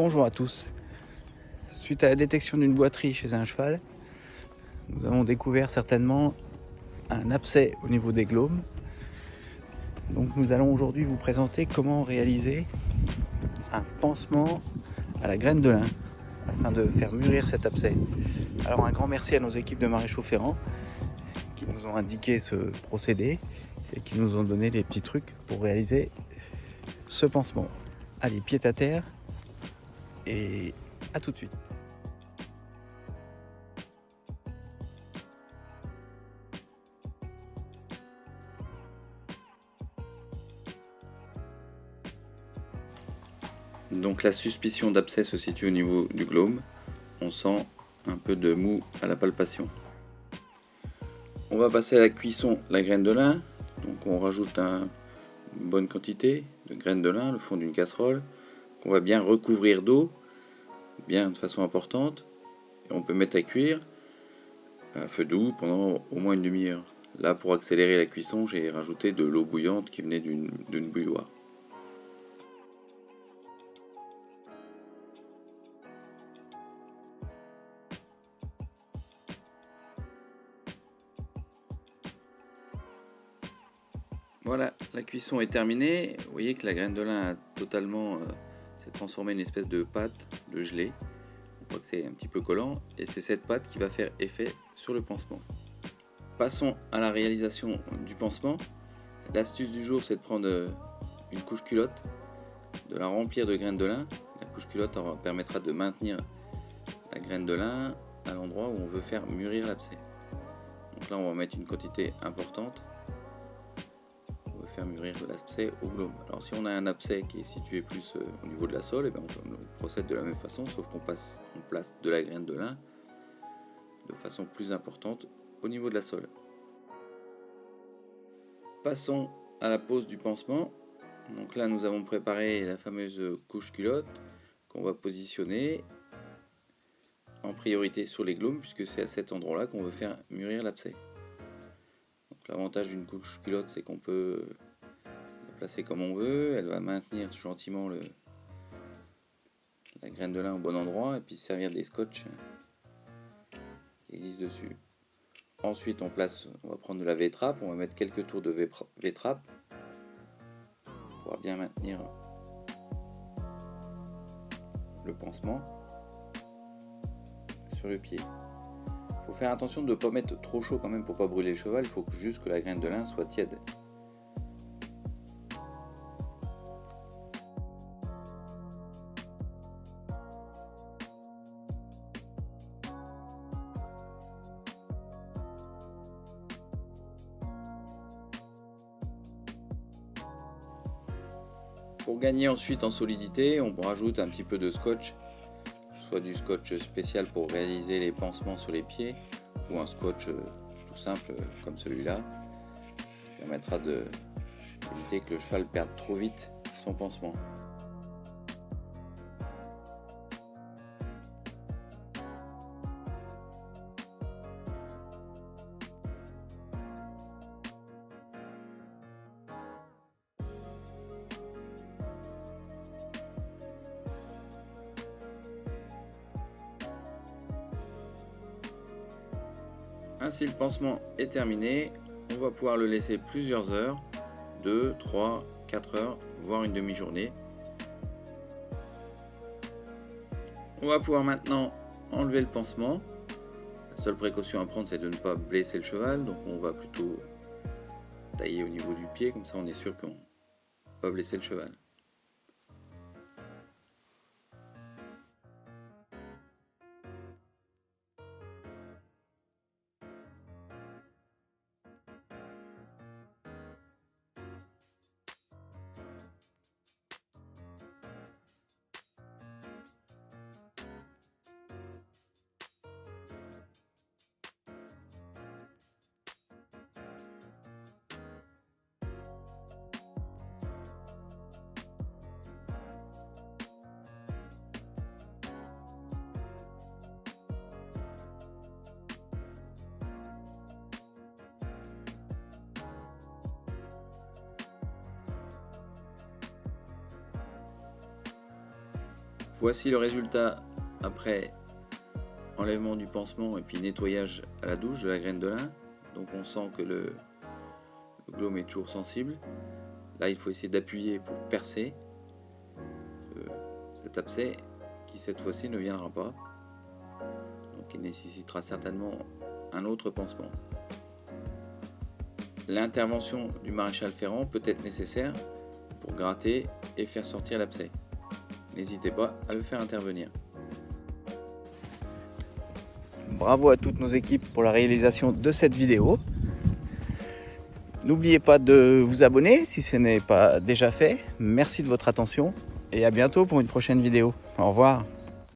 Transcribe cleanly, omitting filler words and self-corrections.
Bonjour à tous. Suite à la détection d'une boiterie chez un cheval, nous avons découvert certainement un abcès au niveau des glaumes. Donc nous allons aujourd'hui vous présenter comment réaliser un pansement à la graine de lin afin de faire mûrir cet abcès. Alors un grand merci à nos équipes de Maréchaux Ferrand qui nous ont indiqué ce procédé et qui nous ont donné les petits trucs pour réaliser ce pansement. Allez, pied à terre et à tout de suite. Donc la suspicion d'abcès se situe au niveau du glaume. On sent un peu de mou à la palpation. On va passer à la cuisson la graine de lin. Donc on rajoute une bonne quantité de graines de lin, le fond d'une casserole, qu'on va bien recouvrir d'eau, bien de façon importante. Et on peut mettre à cuire à feu doux pendant au moins une demi-heure. Là, pour accélérer la cuisson, j'ai rajouté de l'eau bouillante qui venait d'une bouilloire. Voilà, la cuisson est terminée. Vous voyez que la graine de lin a totalement s'est transformée en une espèce de pâte, de gelée. On voit que c'est un petit peu collant et c'est cette pâte qui va faire effet sur le pansement. Passons à la réalisation du pansement. L'astuce du jour, c'est de prendre une couche culotte, de la remplir de graines de lin. La couche culotte permettra de maintenir la graine de lin à l'endroit où on veut faire mûrir l'abcès. Donc là, on va mettre une quantité importante. On va faire mûrir l'abcès au glaume. Alors si on a un abcès qui est situé plus au niveau de la sole, et bien on procède de la même façon, sauf qu'on place de la graine de lin de façon plus importante au niveau de la sole. Passons à la pose du pansement. Donc là, nous avons préparé la fameuse couche culotte qu'on va positionner en priorité sur les glaumes, puisque c'est à cet endroit-là qu'on veut faire mûrir l'abcès. L'avantage d'une couche culotte, c'est qu'on peut la placer comme on veut. Elle va maintenir gentiment la graine de lin au bon endroit et puis servir des scotch qui existent dessus. Ensuite, on va prendre de la V-trappe, on va mettre quelques tours de V-trappe pour bien maintenir le pansement sur le pied. Il faut faire attention de ne pas mettre trop chaud quand même pour ne pas brûler le cheval, il faut juste que la graine de lin soit tiède. Pour gagner ensuite en solidité, on rajoute un petit peu de scotch, soit du scotch spécial pour réaliser les pansements sur les pieds, ou un scotch tout simple comme celui-là, qui permettra d'éviter que le cheval perde trop vite son pansement. Ainsi le pansement est terminé, on va pouvoir le laisser plusieurs heures, 2, 3, 4 heures, voire une demi-journée. On va pouvoir maintenant enlever le pansement. La seule précaution à prendre, c'est de ne pas blesser le cheval, donc on va plutôt tailler au niveau du pied, comme ça on est sûr qu'on ne va pas blesser le cheval. Voici le résultat après enlèvement du pansement et puis nettoyage à la douche de la graine de lin. Donc on sent que le glaume est toujours sensible. Là il faut essayer d'appuyer pour percer cet abcès qui cette fois-ci ne viendra pas. Donc il nécessitera certainement un autre pansement. L'intervention du maréchal Ferrand peut être nécessaire pour gratter et faire sortir l'abcès. N'hésitez pas à le faire intervenir. Bravo à toutes nos équipes pour la réalisation de cette vidéo. N'oubliez pas de vous abonner si ce n'est pas déjà fait. Merci de votre attention et à bientôt pour une prochaine vidéo. Au revoir.